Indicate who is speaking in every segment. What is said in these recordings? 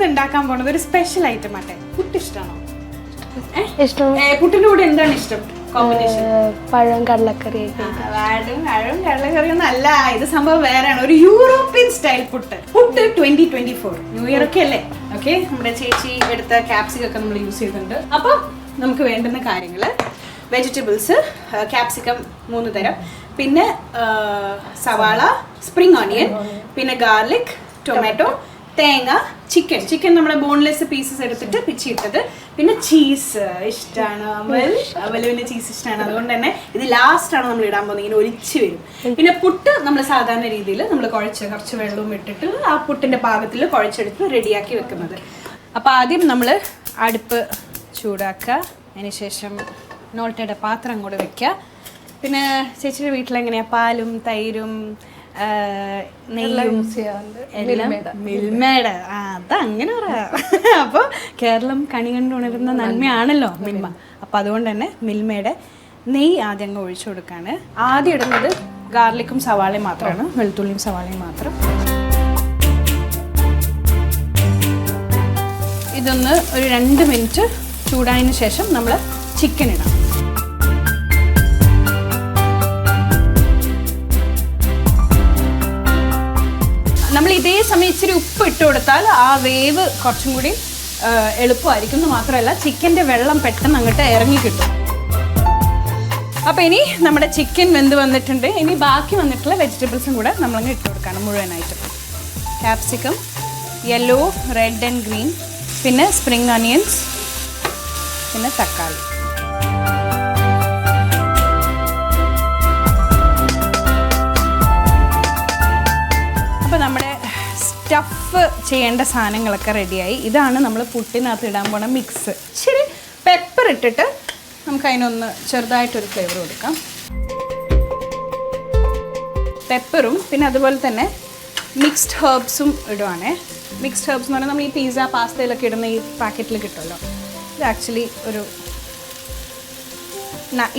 Speaker 1: ഇന്ന് ഉണ്ടാക്കാൻ പോണത് ഒരു സ്പെഷ്യൽ ഐറ്റം ആട്ടെ. പുട്ട് ഇഷ്ടമാണോ?
Speaker 2: പുട്ടിന്റെ കൂടെ എന്താണ് ഇഷ്ടം കോമ്പിനേഷൻ?
Speaker 3: പഴം കടലക്കറി.
Speaker 1: പഴം കടലക്കറിയൊന്നും അല്ല, ഇത് സംഭവം വേറെയാണ്. ഒരു European style puttu. 2024 new year ഒക്കെ അല്ലേ? ഓക്കെ, നമ്മുടെ ചേച്ചി എടുത്ത ക്യാപ്സിക്കം ഒക്കെ നമ്മൾ യൂസ് ചെയ്തിട്ടുണ്ട്. അപ്പോൾ നമുക്ക് വേണ്ടുന്ന കാര്യങ്ങൾ: വെജിറ്റബിൾസ്, ക്യാപ്സിക്കം 3 തരം, പിന്നെ സവാള, സ്പ്രിംഗ് ഓണിയൻ, പിന്നെ ഗാർലിക്, ടൊമാറ്റോ, തേങ്ങ, ചിക്കൻ നമ്മുടെ ബോൺലെസ് പീസസ് എടുത്തിട്ട് പിച്ചിട്ടത്, പിന്നെ ചീസ് ഇഷ്ടമാണ്. അവലുവിന് ചീസ് ഇഷ്ടമാണ്, അതുകൊണ്ട് തന്നെ ഇത് ലാസ്റ്റ് ആണ് നമ്മൾ ഇടാൻ പോകുന്നത്. ഇങ്ങനെ ഒലിച്ച് വരും. പിന്നെ പുട്ട് നമ്മൾ സാധാരണ രീതിയിൽ നമ്മൾ കുറച്ച് വെള്ളവും ഇട്ടിട്ട് ആ പുട്ടിന്റെ പാകത്തിൽ കുഴച്ചെടുത്ത് റെഡിയാക്കി വെക്കുന്നത്. അപ്പോൾ ആദ്യം നമ്മൾ അടുപ്പ് ചൂടാക്കുക, അതിനുശേഷം നോൾട്ടയുടെ പാത്രം അങ്ങോട്ട് വെക്കുക. പിന്നെ ചേച്ചിയുടെ വീട്ടിലെങ്ങനെയാ പാലും തൈരും നെയ്യും മിൽമയുടെ അതങ്ങനെ പറയാം. അപ്പോൾ കേരളം കണി കണ്ടുണരുന്ന നന്മയാണല്ലോ മിൽമ. അപ്പം അതുകൊണ്ട് തന്നെ മിൽമയുടെ നെയ്യ് ആദ്യം അങ്ങ് ഒഴിച്ചു കൊടുക്കുകയാണ്. ആദ്യം ഇടുന്നത് ഗാർലിക്കും സവാളയും മാത്രമാണ്, വെളുത്തുള്ളിയും സവാളയും മാത്രം. ഇതൊന്ന് ഒരു 2 മിനിറ്റ് ചൂടായതിന് ശേഷം നമ്മൾ ചിക്കൻ ഇടാം. നമ്മൾ ഇതേ സമയം ഇച്ചിരി ഉപ്പ് ഇട്ട് കൊടുത്താൽ ആ വേവ് കുറച്ചും കൂടി എളുപ്പമായിരിക്കും എന്ന് മാത്രമല്ല ചിക്കൻ്റെ വെള്ളം പെട്ടെന്ന് അങ്ങോട്ട് ഇറങ്ങി കിട്ടും. അപ്പോൾ ഇനി നമ്മുടെ ചിക്കൻ വെന്ത് വന്നിട്ടുണ്ട്. ഇനി ബാക്കി വന്നിട്ടുള്ള വെജിറ്റബിൾസും കൂടെ നമ്മളങ്ങ് ഇട്ട് കൊടുക്കണം മുഴുവനായിട്ട്. Capsicum, yellow, red and green, പിന്നെ സ്പ്രിംഗ് ഓണിയൻസ്, പിന്നെ തക്കാളി. അപ്പോൾ നമ്മുടെ സ്റ്റഫ് ചെയ്യേണ്ട സാധനങ്ങളൊക്കെ റെഡിയായി. ഇതാണ് നമ്മൾ പുട്ടിനകത്ത് ഇടാൻ പോണ മിക്സ്. ശരി, പെപ്പർ ഇട്ടിട്ട് നമുക്ക് അതിനൊന്ന് ചെറുതായിട്ടൊരു ഫ്ലേവർ കൊടുക്കാം. പെപ്പറും പിന്നെ അതുപോലെ തന്നെ മിക്സ്ഡ് ഹെർബ്സും ഇടുവാണേ. മിക്സ്ഡ് ഹെർബ്സ് എന്ന് പറഞ്ഞാൽ നമ്മൾ ഈ പിസ്സ പാസ്തയിലൊക്കെ ഇടുന്ന ഈ പാക്കറ്റിൽ കിട്ടുമല്ലോ. ഇത് ആക്ച്വലി ഒരു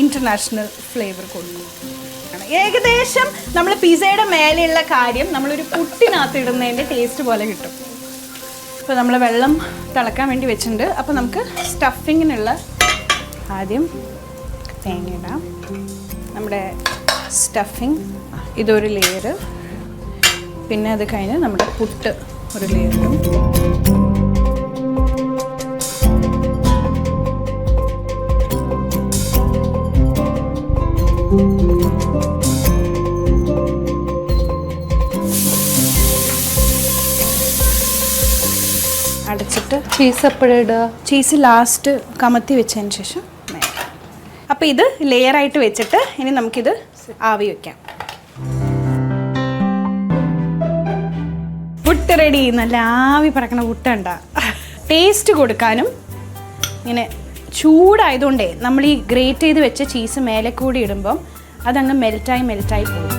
Speaker 1: ഇൻ്റർനാഷണൽ ഫ്ലേവർ കൊടുക്കും. ഏകദേശം നമ്മൾ പിസയുടെ മേലെയുള്ള കാര്യം നമ്മളൊരു പുട്ടിനകത്ത് ഇടുന്നതിൻ്റെ ടേസ്റ്റ് പോലെ കിട്ടും. ഇപ്പോൾ നമ്മൾ വെള്ളം തിളക്കാൻ വേണ്ടി വെച്ചിട്ടുണ്ട്. അപ്പോൾ നമുക്ക് സ്റ്റഫിങ്ങിനുള്ള ആദ്യം തേങ്ങ ഇടാം. നമ്മുടെ സ്റ്റഫിങ് ഇതൊരു ലെയർ, പിന്നെ അത് കഴിഞ്ഞ് നമ്മുടെ പുട്ട് ഒരു ലെയർ ഇടും. അടച്ചിട്ട്
Speaker 3: ചീസ് എപ്പോഴും ഇടുക?
Speaker 1: ചീസ് ലാസ്റ്റ് കമത്തി വെച്ചതിന് ശേഷം. അപ്പോൾ ഇത് ലെയറായിട്ട് വെച്ചിട്ട് ഇനി നമുക്കിത് ആവി വയ്ക്കാം. പുട്ട് റെഡി. നല്ല ആവി പറക്കണ പുട്ടുണ്ട. ടേസ്റ്റ് കൊടുക്കാനും ഇങ്ങനെ ചൂടായതുകൊണ്ടേ നമ്മൾ ഈ ഗ്രേറ്റ് ചെയ്ത് വെച്ച ചീസ് മേലെ കൂടി ഇടുമ്പം അതങ്ങ് മെൽറ്റായി പോകും.